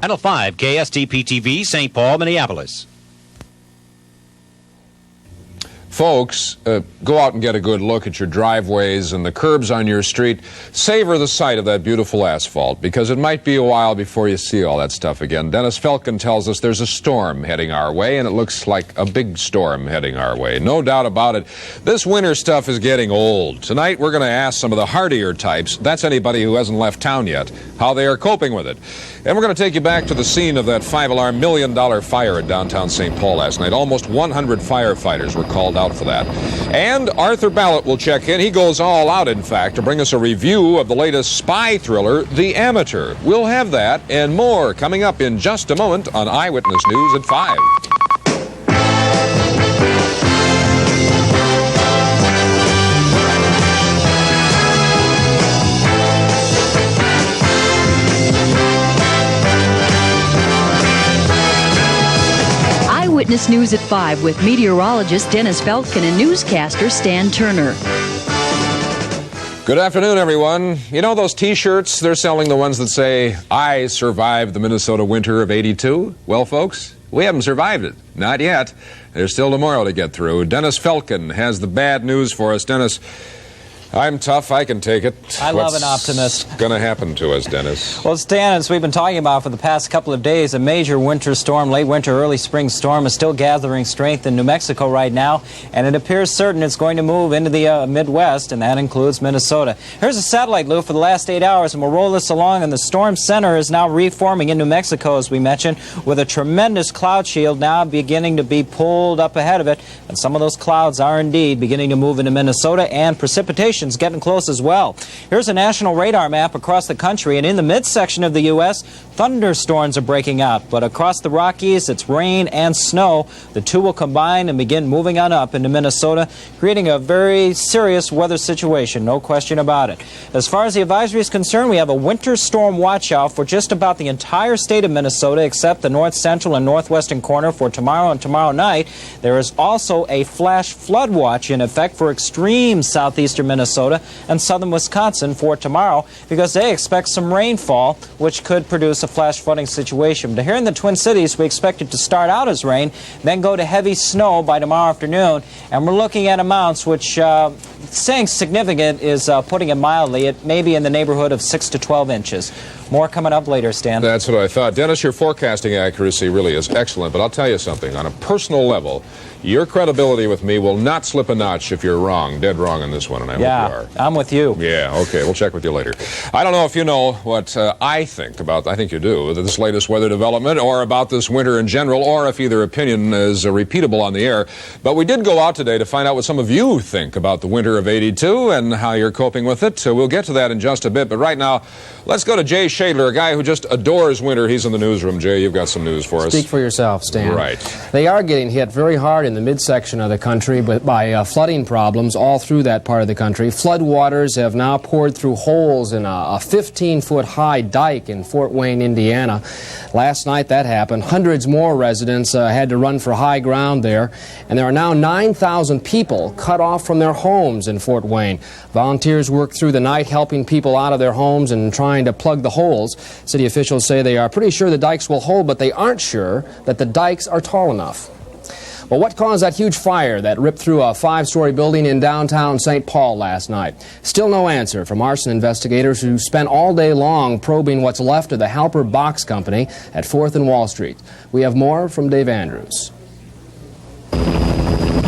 Channel 5, Kstp TV, St. Paul, Minneapolis. Folks, go out and get a good look at your driveways and the curbs on your street. Savor the sight of that beautiful asphalt, because it might be a while before you see all that stuff again. Dennis Felkin tells us there's a storm heading our way, and it looks like a big storm heading our way. No doubt about it. This winter stuff is getting old. Tonight, we're going to ask some of the hardier types, that's anybody who hasn't left town yet, how they are coping with it. And we're going to take you back to the scene of that $5-alarm $1 million fire at downtown St. Paul last night. Almost 100 firefighters were called out for that. And Arthur Ballot will check in. He goes all out, in fact, to bring us a review of the latest spy thriller, The Amateur. We'll have that and more coming up in just a moment on Eyewitness News at 5. Eyewitness News at 5 with meteorologist Dennis Felkin and newscaster Stan Turner. Good afternoon, everyone. You know those T-shirts? They're selling the ones that say, "I survived the Minnesota winter of '82." Well, folks, we haven't survived it. Not yet. There's still tomorrow to get through. Dennis Felkin has the bad news for us. Dennis, I'm tough. I can take it. I love an optimist. What's going to happen to us, Dennis? Well, Stan, as we've been talking about for the past couple of days, a major winter storm, late winter, early spring storm is still gathering strength in New Mexico right now, and it appears certain it's going to move into the Midwest, and that includes Minnesota. Here's a satellite, Lou, for the last 8 hours, and we'll roll this along, and the storm center is now reforming in New Mexico, as we mentioned, with a tremendous cloud shield now beginning to be pulled up ahead of it, and some of those clouds are indeed beginning to move into Minnesota, and precipitation is getting close as well. Here's a national radar map across the country, and in the midsection of the U.S., thunderstorms are breaking out. But across the Rockies, it's rain and snow. The two will combine and begin moving on up into Minnesota, creating a very serious weather situation, no question about it. As far as the advisory is concerned, we have a winter storm watch out for just about the entire state of Minnesota, except the north central and northwestern corner for tomorrow and tomorrow night. There is also a flash flood watch in effect for extreme southeastern Minnesota and southern Wisconsin for tomorrow, because they expect some rainfall, which could produce a flash flooding situation. But here in the Twin Cities, we expect it to start out as rain, then go to heavy snow by tomorrow afternoon, and we're looking at amounts which, saying significant is putting it mildly, it may be in the neighborhood of 6 to 12 inches. More coming up later, Stan. That's what I thought. Dennis, your forecasting accuracy really is excellent, but I'll tell you something. On a personal level, your credibility with me will not slip a notch if you're wrong, dead wrong on this one, and I hope you are. I'm with you. Yeah, okay, we'll check with you later. I don't know if you know what I think about, I think you do, this latest weather development, or about this winter in general, or if either opinion is repeatable on the air. But we did go out today to find out what some of you think about the winter of '82 and how you're coping with it. So we'll get to that in just a bit. But right now, let's go to Jay Shadler, a guy who just adores winter. He's in the newsroom. Jay, you've got some news for us. Speak for yourself, Stan. Right. They are getting hit very hard in the midsection of the country by flooding problems all through that part of the country. Flood waters have now poured through holes in a 15-foot high dike in Fort Wayne, Indiana. Last night that happened. Hundreds more residents had to run for high ground there, and there are now 9,000 people cut off from their homes in Fort Wayne. Volunteers worked through the night helping people out of their homes and trying to plug the holes. City officials say they are pretty sure the dikes will hold, but they aren't sure that the dikes are tall enough. Well, what caused that huge fire that ripped through a 5-story building in downtown St. Paul last night? Still no answer from arson investigators who spent all day long probing what's left of the Halper Box Company at 4th and Wall Street. We have more from Dave Andrews.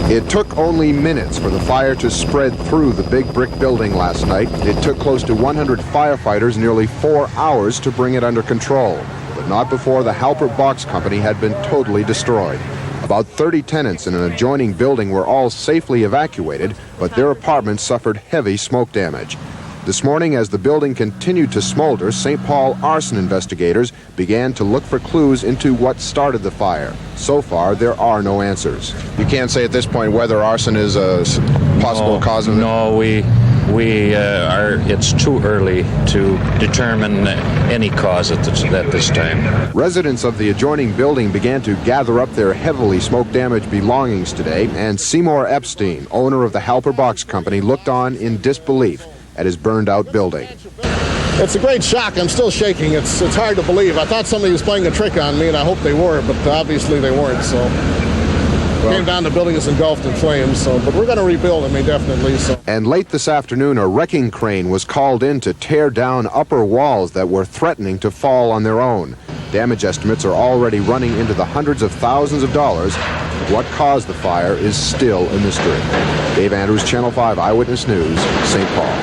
It took only minutes for the fire to spread through the big brick building last night. It took close to 100 firefighters nearly 4 hours to bring it under control, but not before the Halper Box Company had been totally destroyed. About 30 tenants in an adjoining building were all safely evacuated, but their apartments suffered heavy smoke damage. This morning, as the building continued to smolder, St. Paul arson investigators began to look for clues into what started the fire. So far, there are no answers. You can't say at this point whether arson is a possible cause of it? No, it's too early to determine any cause at this time. Residents of the adjoining building began to gather up their heavily smoke-damaged belongings today, and Seymour Epstein, owner of the Halper Box Company, looked on in disbelief at his burned-out building. It's a great shock. I'm still shaking. It's hard to believe. I thought somebody was playing a trick on me, and I hope they were, but obviously they weren't. So came down, the building is engulfed in flames. But we're going to rebuild. Definitely. So. And late this afternoon, a wrecking crane was called in to tear down upper walls that were threatening to fall on their own. Damage estimates are already running into the hundreds of thousands of dollars. But what caused the fire is still a mystery. Dave Andrews, Channel 5 Eyewitness News, St. Paul.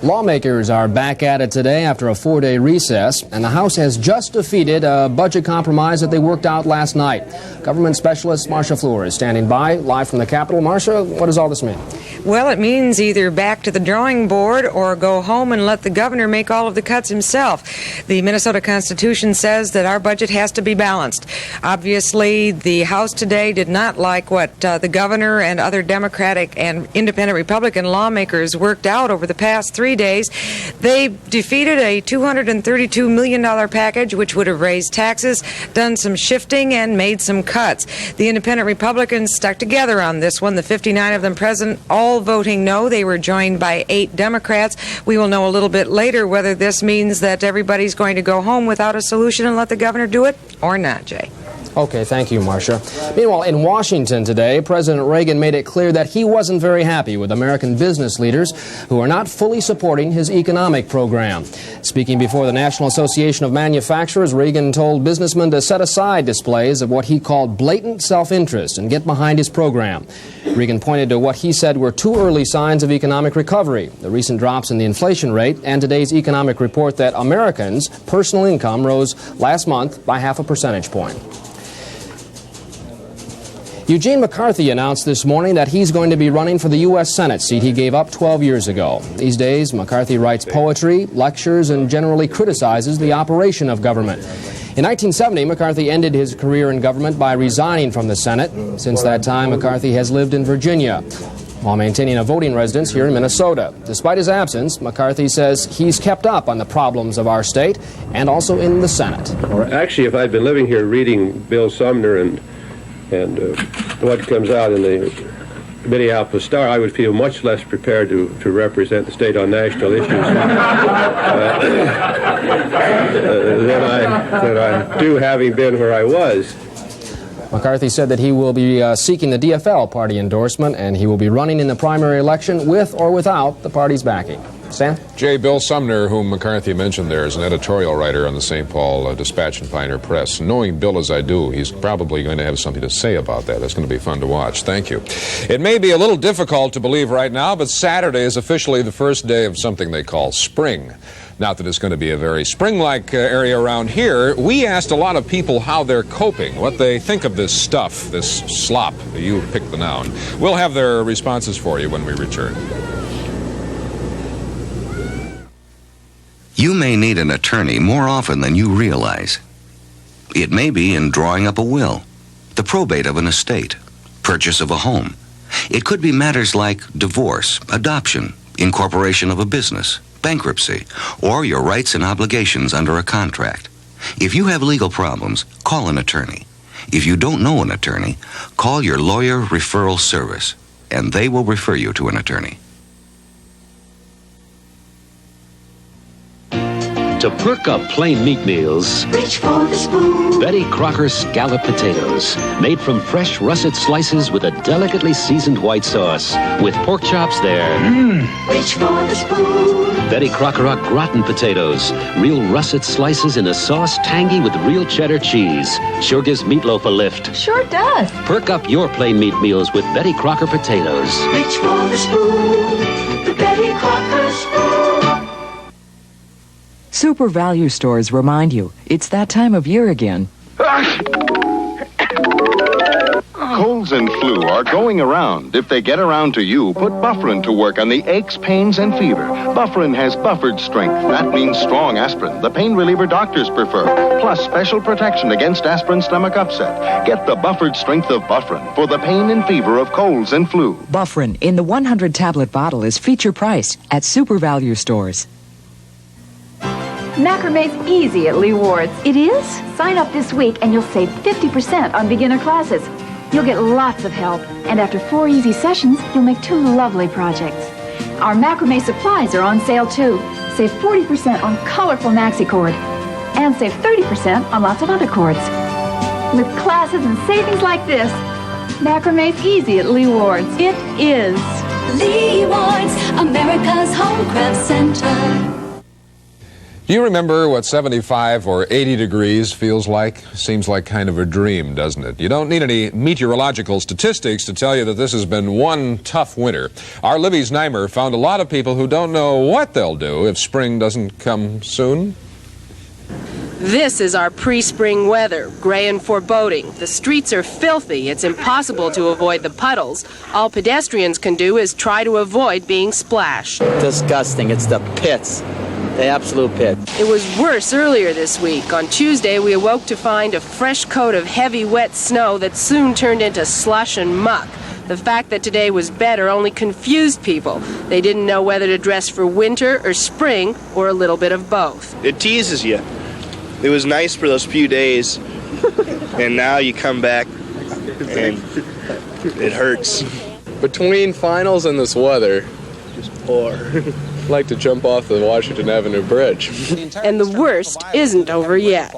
Lawmakers are back at it today after a 4-day recess, and the House has just defeated a budget compromise that they worked out last night. Government specialist Marcia Fleur is standing by, live from the Capitol. Marcia, what does all this mean? Well, it means either back to the drawing board or go home and let the governor make all of the cuts himself. The Minnesota Constitution says that our budget has to be balanced. Obviously, the House today did not like what the governor and other Democratic and independent Republican lawmakers worked out over the past 3 days. They defeated a $232 million package, which would have raised taxes, done some shifting, and made some cuts. The independent Republicans stuck together on this one, the 59 of them present, all voting no. They were joined by 8 Democrats. We will know a little bit later whether this means that everybody's going to go home without a solution and let the governor do it or not, Jay. Okay, thank you, Marcia. Meanwhile, in Washington today, President Reagan made it clear that he wasn't very happy with American business leaders who are not fully supporting his economic program. Speaking before the National Association of Manufacturers, Reagan told businessmen to set aside displays of what he called blatant self-interest and get behind his program. Reagan pointed to what he said were too early signs of economic recovery, the recent drops in the inflation rate, and today's economic report that Americans' personal income rose last month by 0.5 percentage point. Eugene McCarthy announced this morning that he's going to be running for the U.S. Senate seat he gave up 12 years ago. These days, McCarthy writes poetry, lectures, and generally criticizes the operation of government. In 1970, McCarthy ended his career in government by resigning from the Senate. Since that time, McCarthy has lived in Virginia while maintaining a voting residence here in Minnesota. Despite his absence, McCarthy says he's kept up on the problems of our state and also in the Senate. Actually, if I'd been living here reading Bill Sumner and what comes out in the Minneapolis Star, I would feel much less prepared to represent the state on national issues than I do, having been where I was. McCarthy said that he will be seeking the DFL party endorsement, and he will be running in the primary election with or without the party's backing. Stan? J. Bill Sumner, whom McCarthy mentioned there, is an editorial writer on the St. Paul Dispatch and Pioneer Press. Knowing Bill as I do, he's probably going to have something to say about that. That's going to be fun to watch. Thank you. It may be a little difficult to believe right now, but Saturday is officially the first day of something they call spring. Not that it's going to be a very spring-like area around here. We asked a lot of people how they're coping, what they think of this stuff, this slop. You pick the noun. We'll have their responses for you when we return. You may need an attorney more often than you realize. It may be in drawing up a will, the probate of an estate, purchase of a home. It could be matters like divorce, adoption, incorporation of a business, bankruptcy, or your rights and obligations under a contract. If you have legal problems, call an attorney. If you don't know an attorney, call your lawyer referral service, and they will refer you to an attorney. To perk up plain meat meals, reach for the spoon. Betty Crocker scallop potatoes, made from fresh russet slices with a delicately seasoned white sauce. With pork chops there. Reach for the spoon. Betty Crocker au gratin potatoes, real russet slices in a sauce tangy with real cheddar cheese. Sure gives meatloaf a lift. Sure does. Perk up your plain meat meals with Betty Crocker potatoes. Reach for the spoon. The Betty Crocker spoon. Super Value Stores remind you, it's that time of year again. Colds and flu are going around. If they get around to you, put Bufferin to work on the aches, pains, and fever. Bufferin has buffered strength. That means strong aspirin, the pain reliever doctors prefer, plus special protection against aspirin stomach upset. Get the buffered strength of Bufferin for the pain and fever of colds and flu. Bufferin in the 100-tablet bottle is feature priced at Super Value Stores. Macrame's easy at Lee Ward's. It is? Sign up this week and you'll save 50% on beginner classes. You'll get lots of help, and after 4 easy sessions, you'll make 2 lovely projects. Our macrame supplies are on sale too. Save 40% on colorful maxi cord. And save 30% on lots of other cords. With classes and savings like this, macrame's easy at Lee Ward's. It is. Lee Ward's, America's Home Craft Center. Do you remember what 75 or 80 degrees feels like? Seems like kind of a dream, doesn't it? You don't need any meteorological statistics to tell you that this has been one tough winter. Our Libby Znaimer found a lot of people who don't know what they'll do if spring doesn't come soon. This is our pre-spring weather, gray and foreboding. The streets are filthy. It's impossible to avoid the puddles. All pedestrians can do is try to avoid being splashed. Disgusting. It's the pits. The absolute pit. It was worse earlier this week. On Tuesday, we awoke to find a fresh coat of heavy, wet snow that soon turned into slush and muck. The fact that today was better only confused people. They didn't know whether to dress for winter or spring or a little bit of both. It teases you. It was nice for those few days, and now you come back and it hurts. Between finals and this weather, just poor. I'd like to jump off the Washington Avenue Bridge. And the worst isn't over yet.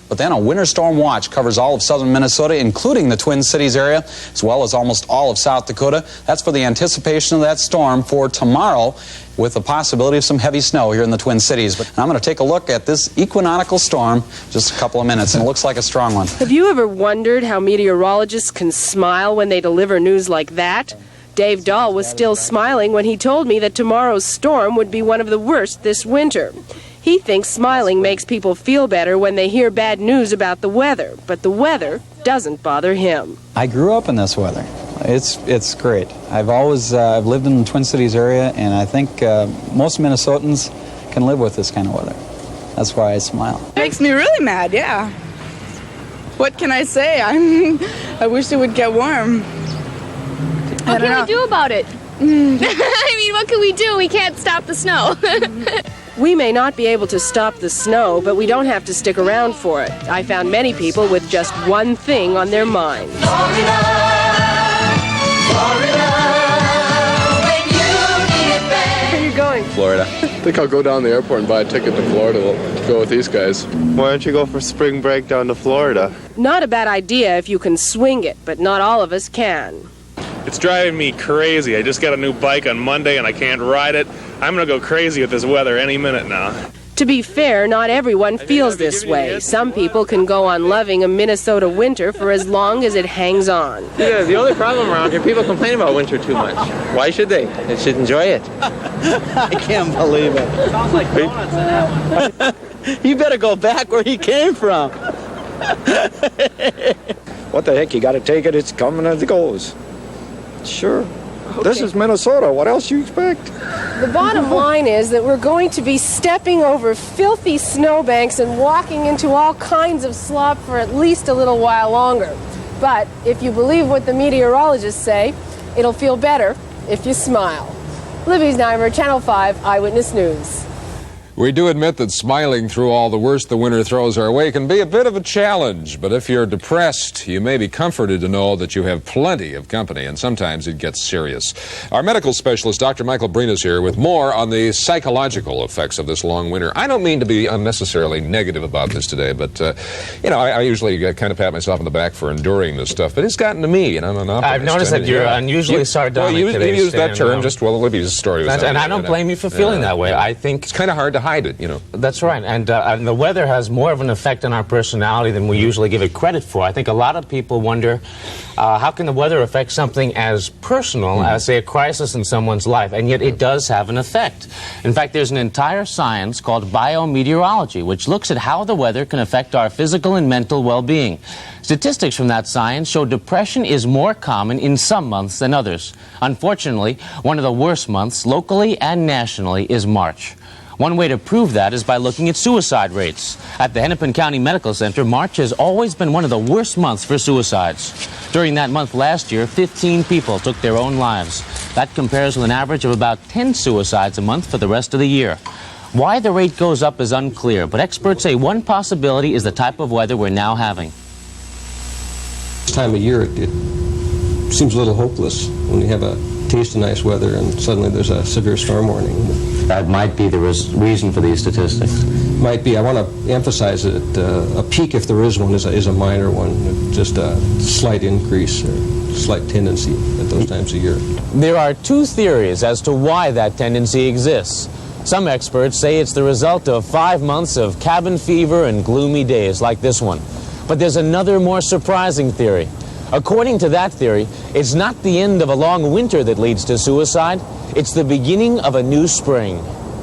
But then a winter storm watch covers all of southern Minnesota, including the Twin Cities area, as well as almost all of South Dakota. That's for the anticipation of that storm for tomorrow, with the possibility of some heavy snow here in the Twin Cities. But I'm going to take a look at this equinoctial storm just a couple of minutes, and it looks like a strong one. Have you ever wondered how meteorologists can smile when they deliver news like that? Dave Dahl was still smiling when he told me that tomorrow's storm would be one of the worst this winter. He thinks smiling makes people feel better when they hear bad news about the weather, but the weather doesn't bother him. I grew up in this weather. It's great. I've lived in the Twin Cities area, and I think most Minnesotans can live with this kind of weather. That's why I smile. It makes me really mad, yeah. What can I say? I wish it would get warm. What can we do about it? I mean, what can we do? We can't stop the snow. We may not be able to stop the snow, but we don't have to stick around for it. I found many people with just one thing on their mind. Florida, when you need it bad. Where are you going? Florida. I think I'll go down to the airport and buy a ticket to Florida to go with these guys. Why don't you go for spring break down to Florida? Not a bad idea if you can swing it, but not all of us can. It's driving me crazy. I just got a new bike on Monday and I can't ride it. I'm going to go crazy with this weather any minute now. To be fair, not everyone feels this way. Some people can go on loving a Minnesota winter for as long as it hangs on. Yeah, the only problem around here, people complain about winter too much. Why should they? They should enjoy it. I can't believe it. Sounds like donuts in that one. You better go back where you came from. What the heck, you gotta take it, it's coming as it goes. Sure. Okay. This is Minnesota. What else you expect? The bottom line is that we're going to be stepping over filthy snowbanks and walking into all kinds of slop for at least a little while longer. But if you believe what the meteorologists say, it'll feel better if you smile. Libby Znaimer, Channel 5 Eyewitness News. We do admit that smiling through all the worst the winter throws our way can be a bit of a challenge, but if you're depressed, you may be comforted to know that you have plenty of company, and sometimes it gets serious. Our medical specialist, Dr. Michael Breen, is here with more on the psychological effects of this long winter. I don't mean to be unnecessarily negative about this today, but, I usually kind of pat myself on the back for enduring this stuff, but it's gotten to me, and I'm an optimist. I've noticed that you're unusually sardonic today. You used that term just, Libby's story was and I don't blame you for feeling that way. I think it's kind of hard to hide it, That's right, and the weather has more of an effect on our personality than we usually give it credit for. I think a lot of people wonder, how can the weather affect something as personal as, say, a crisis in someone's life? And yet it does have an effect. In fact, there's an entire science called biometeorology, which looks at how the weather can affect our physical and mental well-being. Statistics from that science show depression is more common in some months than others. Unfortunately, one of the worst months, locally and nationally, is March. One way to prove that is by looking at suicide rates. At the Hennepin County Medical Center, March has always been one of the worst months for suicides. During that month last year, 15 people took their own lives. That compares with an average of about 10 suicides a month for the rest of the year. Why the rate goes up is unclear, but experts say one possibility is the type of weather we're now having. This time of year, it seems a little hopeless when you have a taste of nice weather, and suddenly there's a severe storm warning. That might be the reason for these statistics. Might be. I want to emphasize that a peak, if there is one, is a minor one, just a slight increase, or slight tendency at those times of year. There are two theories as to why that tendency exists. Some experts say it's the result of 5 months of cabin fever and gloomy days like this one. But there's another more surprising theory. According to that theory, it's not the end of a long winter that leads to suicide, it's the beginning of a new spring.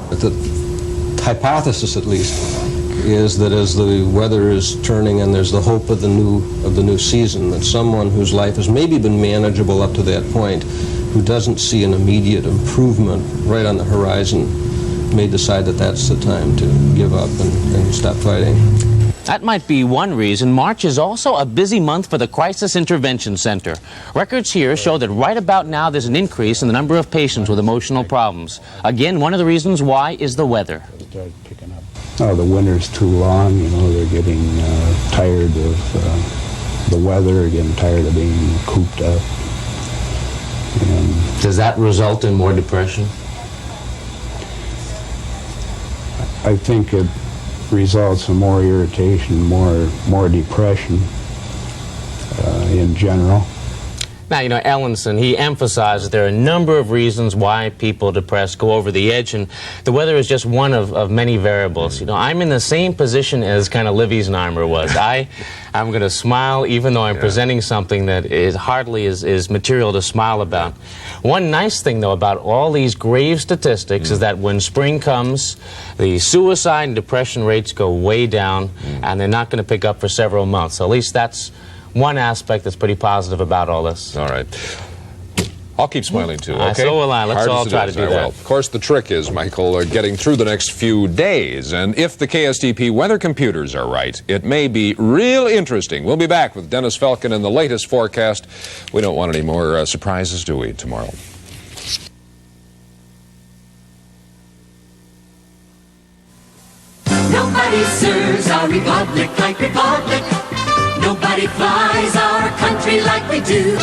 The hypothesis, at least, is that as the weather is turning and there's the hope of the new season, that someone whose life has maybe been manageable up to that point, who doesn't see an immediate improvement right on the horizon, may decide that that's the time to give up and stop fighting. That might be one reason March is also a busy month for the Crisis Intervention Center. Records here show that right about now there's an increase in the number of patients with emotional problems. Again, one of the reasons why is the weather. Oh, the winter's too long, you know, they're getting tired of the weather, getting tired of being cooped up. And does that result in more depression? I think it results in more irritation, more depression in general. Now, you know, Ellenson, he emphasized there are a number of reasons why people depressed go over the edge, and the weather is just one of many variables. You know, I'm in the same position as kind of Liv Eisenheimer was. I'm going to smile even though I'm presenting something that is hardly is material to smile about. One nice thing, though, about all these grave statistics is that when spring comes, the suicide and depression rates go way down, and they're not going to pick up for several months. So at least that's one aspect that's pretty positive about all this. All right. I'll keep smiling, too, okay? So will I. Let's all try to do that. Of course, the trick is, Michael, getting through the next few days. And if the KSTP weather computers are right, it may be real interesting. We'll be back with Dennis Felkin and the latest forecast. We don't want any more surprises, do we, tomorrow? Nobody serves our republic like Republic. Nobody flies our country like we do.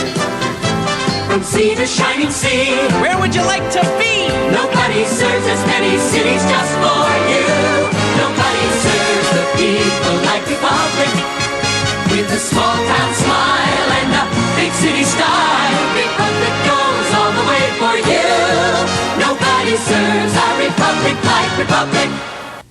From sea to shining sea, where would you like to be? Nobody serves as many cities just for you. Nobody serves the people like Republic. With a small town smile and a big city style, Republic goes all the way for you. Nobody serves our republic like Republic.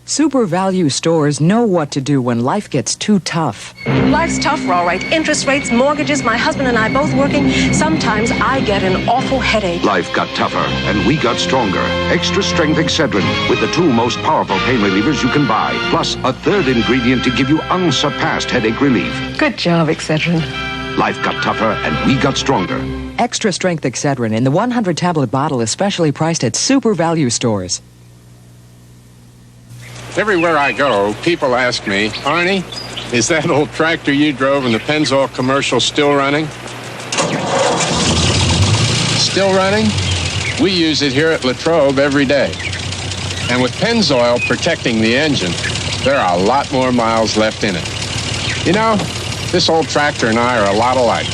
Super Value stores know what to do when life gets too tough. Life's tough, all right. Interest rates, mortgages, my husband and I both working. Sometimes I get an awful headache. Life got tougher, and we got stronger. Extra strength Excedrin with the 2 most powerful pain relievers you can buy, plus a 3rd ingredient to give you unsurpassed headache relief. Good job, Excedrin. Life got tougher, and we got stronger. Extra strength Excedrin in the 100-tablet bottle is specially priced at Super Value stores. Everywhere I go, people ask me, Arnie, is that old tractor you drove in the Pennzoil commercial still running? Still running? We use it here at Latrobe every day. And with Pennzoil protecting the engine, there are a lot more miles left in it. You know, this old tractor and I are a lot alike.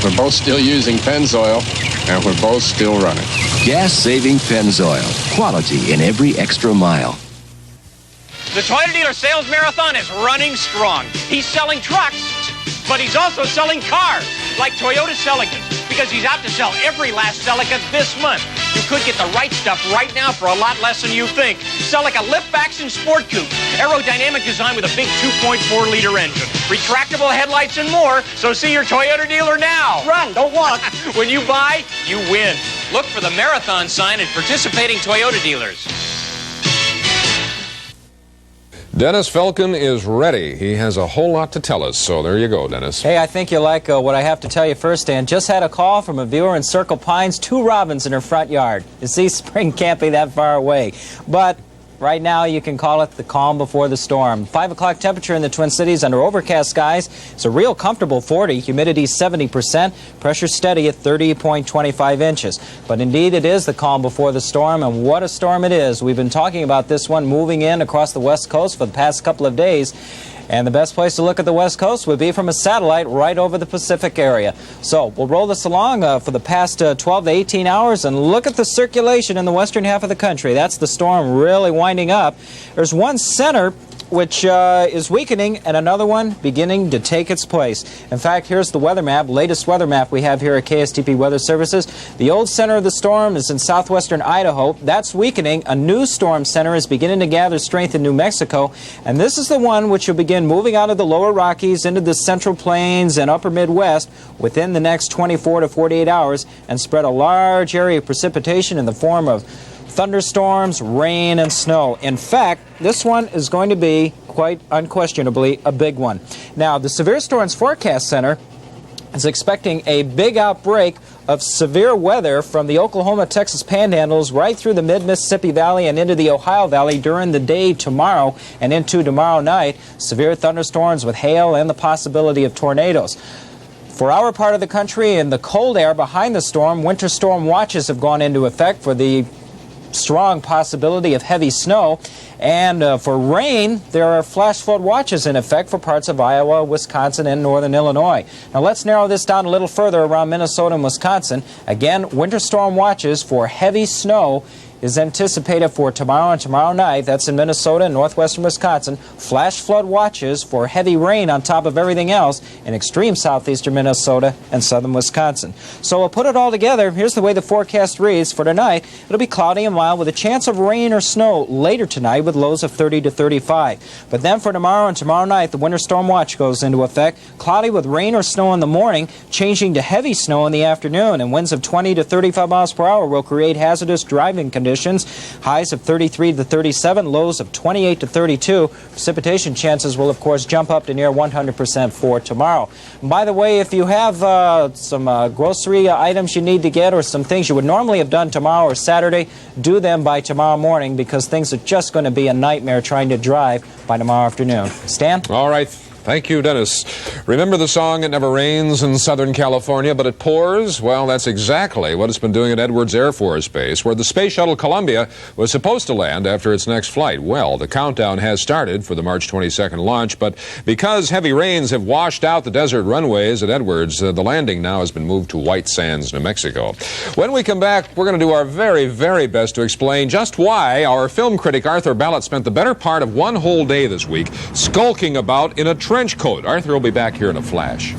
We're both still using Pennzoil, and we're both still running. Gas-saving Pennzoil. Quality in every extra mile. The Toyota Dealer Sales Marathon is running strong. He's selling trucks, but he's also selling cars, like Toyota Celica, because he's out to sell every last Celica this month. You could get the right stuff right now for a lot less than you think. Celica lift-action sport coupe, aerodynamic design with a big 2.4-liter engine, retractable headlights and more, so see your Toyota dealer now. Run, don't walk. When you buy, you win. Look for the marathon sign at participating Toyota dealers. Dennis Felkin is ready. He has a whole lot to tell us, so there you go, Dennis. Hey, I think you'll like what I have to tell you first, Dan. Just had a call from a viewer in Circle Pines, 2 robins in her front yard. You see, spring can't be that far away. But right now, you can call it the calm before the storm. 5 o'clock temperature in the Twin Cities under overcast skies. It's a real comfortable 40. Humidity 70%. Pressure steady at 30.25 inches. But indeed, it is the calm before the storm, and what a storm it is. We've been talking about this one moving in across the west coast for the past couple of days. And the best place to look at the West Coast would be from a satellite right over the Pacific area. So we'll roll this along for the past 12 to 18 hours and look at the circulation in the western half of the country. That's the storm really winding up. There's one center which is weakening, and another one beginning to take its place. In fact, here's the weather map, latest weather map we have here at Kstp Weather Services. The old center of the storm is in southwestern Idaho. That's weakening. A new storm center is beginning to gather strength in New Mexico, and this is the one which will begin moving out of the lower Rockies into the central plains and upper Midwest within the next 24 to 48 hours and spread a large area of precipitation in the form of thunderstorms, rain, and snow. In fact, this one is going to be quite unquestionably a big one. Now, the Severe Storms Forecast Center is expecting a big outbreak of severe weather from the Oklahoma-Texas panhandles right through the mid-Mississippi Valley and into the Ohio Valley during the day tomorrow and into tomorrow night. Severe thunderstorms with hail and the possibility of tornadoes. For our part of the country, in the cold air behind the storm, winter storm watches have gone into effect for the strong possibility of heavy snow. And for rain, there are flash flood watches in effect for parts of Iowa, Wisconsin, and northern Illinois. Now let's narrow this down a little further around Minnesota and Wisconsin. Again, winter storm watches for heavy snow is anticipated for tomorrow and tomorrow night. That's in Minnesota and northwestern Wisconsin. Flash flood watches for heavy rain on top of everything else in extreme southeastern Minnesota and southern Wisconsin. So we'll put it all together. Here's the way the forecast reads for tonight. It'll be cloudy and mild with a chance of rain or snow later tonight with lows of 30 to 35. But then for tomorrow and tomorrow night, the winter storm watch goes into effect. Cloudy with rain or snow in the morning, changing to heavy snow in the afternoon, and winds of 20 to 35 miles per hour will create hazardous driving conditions. Highs of 33 to 37, lows of 28 to 32. Precipitation chances will, of course, jump up to near 100% for tomorrow. And by the way, if you have some grocery items you need to get or some things you would normally have done tomorrow or Saturday, do them by tomorrow morning because things are just going to be a nightmare trying to drive by tomorrow afternoon. Stan? All right. Thank you, Dennis. Remember the song, It Never Rains in Southern California, but it pours? Well, that's exactly what it's been doing at Edwards Air Force Base, where the Space Shuttle Columbia was supposed to land after its next flight. Well, the countdown has started for the March 22nd launch, but because heavy rains have washed out the desert runways at Edwards, the landing now has been moved to White Sands, New Mexico. When we come back, we're going to do our very, very best to explain just why our film critic Arthur Ballot spent the better part of one whole day this week skulking about in a trench coat. Arthur will be back here in a flash.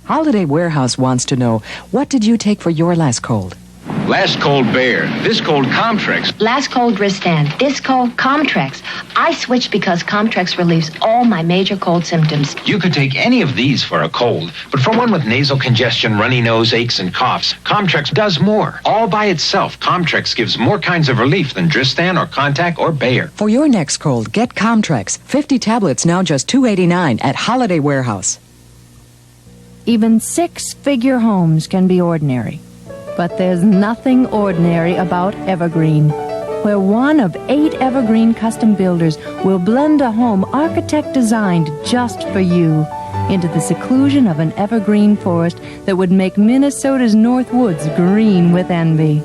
Holiday Warehouse wants to know, what did you take for your last cold? Last cold Bayer, this cold Comtrex. Last cold Dristan, this cold Comtrex. I switched because Comtrex relieves all my major cold symptoms. You could take any of these for a cold, but for one with nasal congestion, runny nose, aches, and coughs, Comtrex does more. All by itself, Comtrex gives more kinds of relief than Dristan or Contac or Bayer. For your next cold, get Comtrex. 50 tablets, now just $2.89 at Holiday Warehouse. Even six-figure homes can be ordinary. But there's nothing ordinary about Evergreen, where one of 8 Evergreen custom builders will blend a home architect designed just for you into the seclusion of an evergreen forest that would make Minnesota's North Woods green with envy.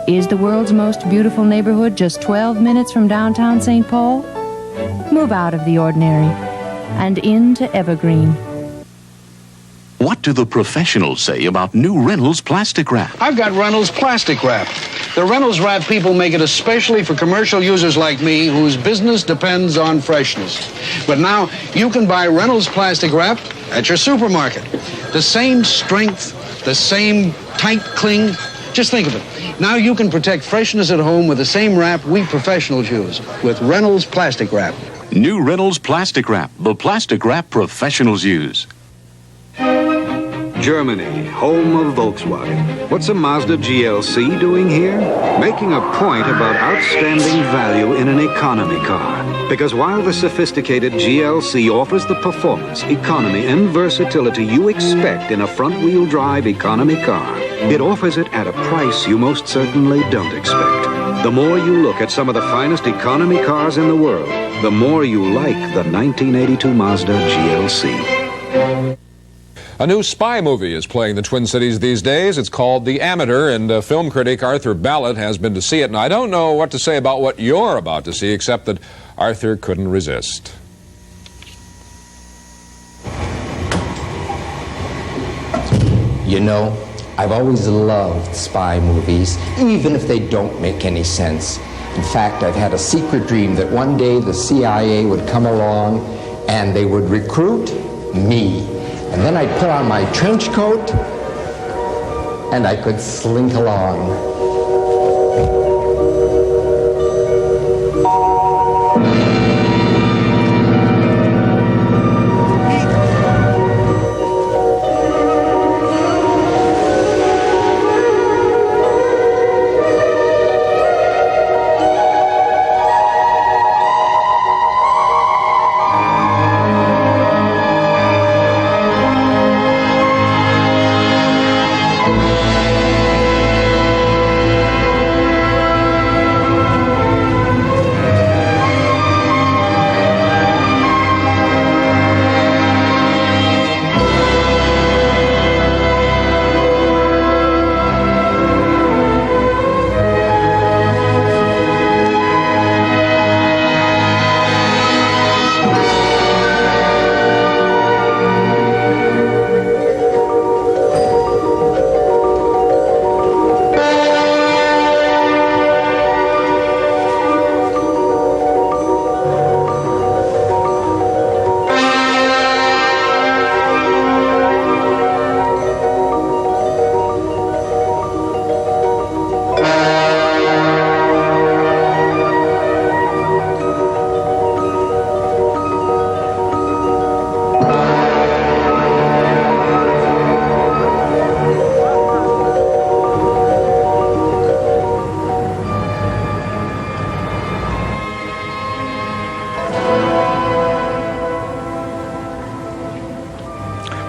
Is the world's most beautiful neighborhood just 12 minutes from downtown St. Paul? Move out of the ordinary and into Evergreen. What do the professionals say about new Reynolds plastic wrap? I've got Reynolds plastic wrap. The Reynolds wrap people make it especially for commercial users like me whose business depends on freshness. But now you can buy Reynolds plastic wrap at your supermarket. The same strength, the same tight cling. Just think of it. Now you can protect freshness at home with the same wrap we professionals use with Reynolds plastic wrap. New Reynolds plastic wrap, the plastic wrap professionals use. Germany, home of Volkswagen. What's a Mazda GLC doing here? Making a point about outstanding value in an economy car. Because while the sophisticated GLC offers the performance, economy, and versatility you expect in a front-wheel drive economy car, it offers it at a price you most certainly don't expect. The more you look at some of the finest economy cars in the world, the more you like the 1982 Mazda GLC. A new spy movie is playing the Twin Cities these days. It's called The Amateur, and film critic Arthur Ballett has been to see it. And I don't know what to say about what you're about to see, except that Arthur couldn't resist. You know, I've always loved spy movies, even if they don't make any sense. In fact, I've had a secret dream that one day the CIA would come along and they would recruit me. And then I'd put on my trench coat and I could slink along.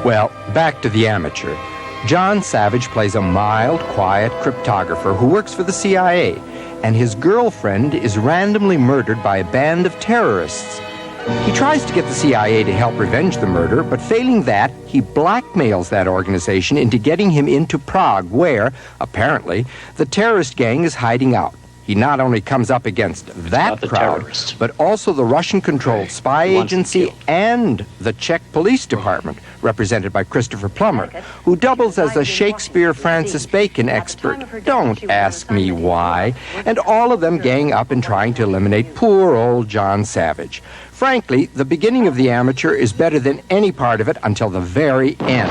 Well, back to The Amateur. John Savage plays a mild, quiet cryptographer who works for the CIA, and his girlfriend is randomly murdered by a band of terrorists. He tries to get the CIA to help revenge the murder, but failing that, he blackmails that organization into getting him into Prague, where, apparently, the terrorist gang is hiding out. He not only comes up against that crowd, but also the Russian-controlled spy agency and the Czech police department, represented by Christopher Plummer, who doubles as a Shakespeare Francis Bacon expert. Don't ask me why. And all of them gang up in trying to eliminate poor old John Savage. Frankly, the beginning of The Amateur is better than any part of it until the very end.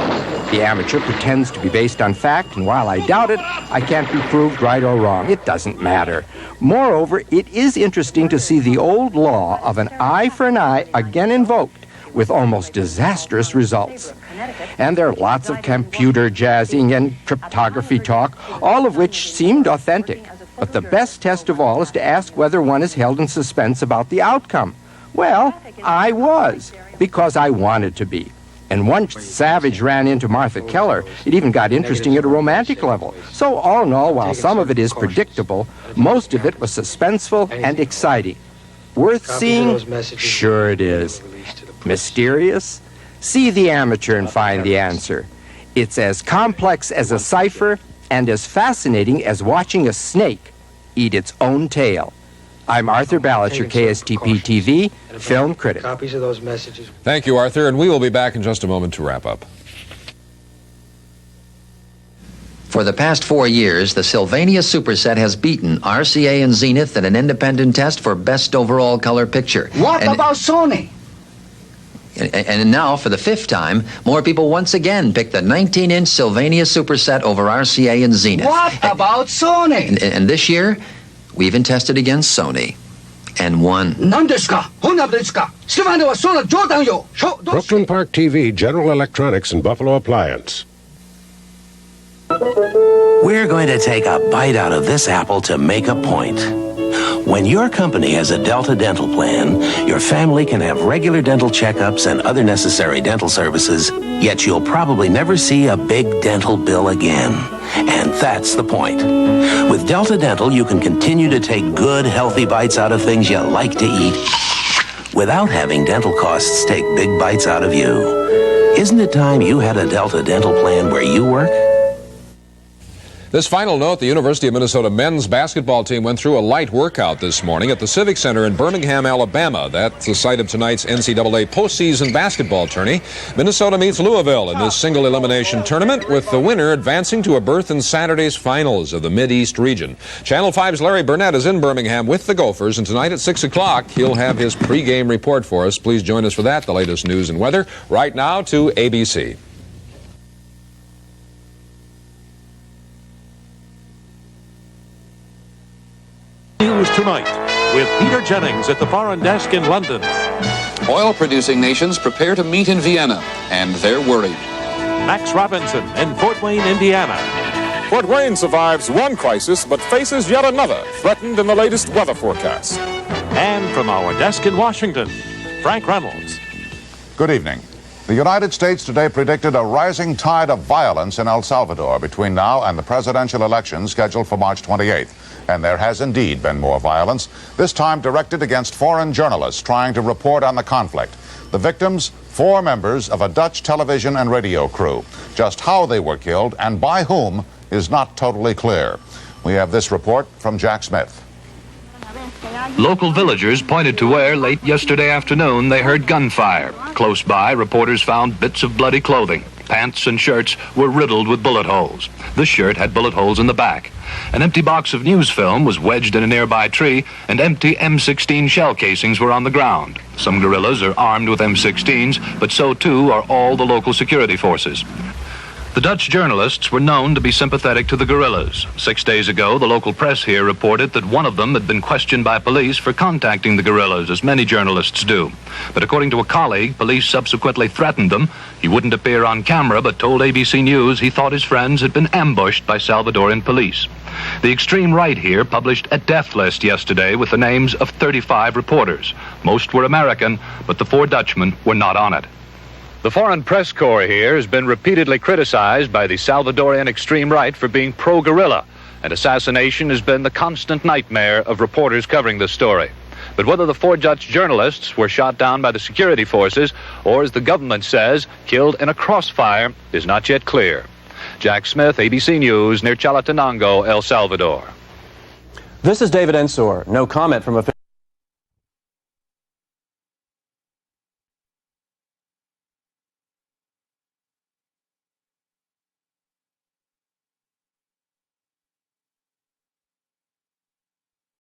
The Amateur pretends to be based on fact, and while I doubt it, I can't be proved right or wrong. It doesn't matter. Moreover, it is interesting to see the old law of an eye for an eye again invoked, with almost disastrous results. And there are lots of computer jazzing and cryptography talk, all of which seemed authentic. But the best test of all is to ask whether one is held in suspense about the outcome. Well, I was, because I wanted to be. And once Savage ran into Martha Keller, it even got interesting at a romantic level. So all in all, while some of it is predictable, most of it was suspenseful and exciting. Worth seeing? Sure it is. Mysterious? See The Amateur and find the answer. It's as complex as a cipher and as fascinating as watching a snake eat its own tail. I'm Arthur Ballett, your KSTP TV film critic. Copies of those messages. Thank you, Arthur, and we will be back in just a moment to wrap up. For the past 4 years, the Sylvania Superset has beaten RCA and Zenith in an independent test for best overall color picture. What about Sony? And now, for the 5th time, more people once again pick the 19-inch Sylvania Superset over RCA and Zenith. What about Sony? And this year, we even tested against Sony and won. Brooklyn Park TV, General Electronics, and Buffalo Appliance. We're going to take a bite out of this apple to make a point. When your company has a Delta Dental plan, your family can have regular dental checkups and other necessary dental services, yet you'll probably never see a big dental bill again. And that's the point. With Delta Dental, you can continue to take good, healthy bites out of things you like to eat without having dental costs take big bites out of you. Isn't it time you had a Delta dental plan where you work? This final note, the University of Minnesota men's basketball team went through a light workout this morning at the Civic Center in Birmingham, Alabama. That's the site of tonight's NCAA postseason basketball tourney. Minnesota meets Louisville in this single elimination tournament, with the winner advancing to a berth in Saturday's finals of the Mid-East region. Channel 5's Larry Burnett is in Birmingham with the Gophers, and tonight at 6 o'clock, he'll have his pregame report for us. Please join us for that, the latest news and weather. Right now to ABC. News tonight with Peter Jennings at the Foreign Desk in London. Oil-producing nations prepare to meet in Vienna, and they're worried. Max Robinson in Fort Wayne, Indiana. Fort Wayne survives one crisis but faces yet another, threatened in the latest weather forecast. And from our desk in Washington, Frank Reynolds. Good evening. The United States today predicted a rising tide of violence in El Salvador between now and the presidential election scheduled for March 28th. And there has indeed been more violence, this time directed against foreign journalists trying to report on the conflict. The victims, 4 members of a Dutch television and radio crew. Just how they were killed and by whom is not totally clear. We have this report from Jack Smith. Local villagers pointed to where, late yesterday afternoon, they heard gunfire. Close by, reporters found bits of bloody clothing. Pants and shirts were riddled with bullet holes. This shirt had bullet holes in the back. An empty box of news film was wedged in a nearby tree, and empty M16 shell casings were on the ground. Some guerrillas are armed with M16s, but so too are all the local security forces. The Dutch journalists were known to be sympathetic to the guerrillas. 6 days ago, the local press here reported that one of them had been questioned by police for contacting the guerrillas, as many journalists do. But according to a colleague, police subsequently threatened them. He wouldn't appear on camera, but told ABC News he thought his friends had been ambushed by Salvadoran police. The extreme right here published a death list yesterday with the names of 35 reporters. Most were American, but the 4 Dutchmen were not on it. The Foreign Press Corps here has been repeatedly criticized by the Salvadorian extreme right for being pro-guerrilla, and assassination has been the constant nightmare of reporters covering this story. But whether the 4 Dutch journalists were shot down by the security forces, or as the government says, killed in a crossfire, is not yet clear. Jack Smith, ABC News, near Chalatenango, El Salvador. This is David Ensor. No comment from officials.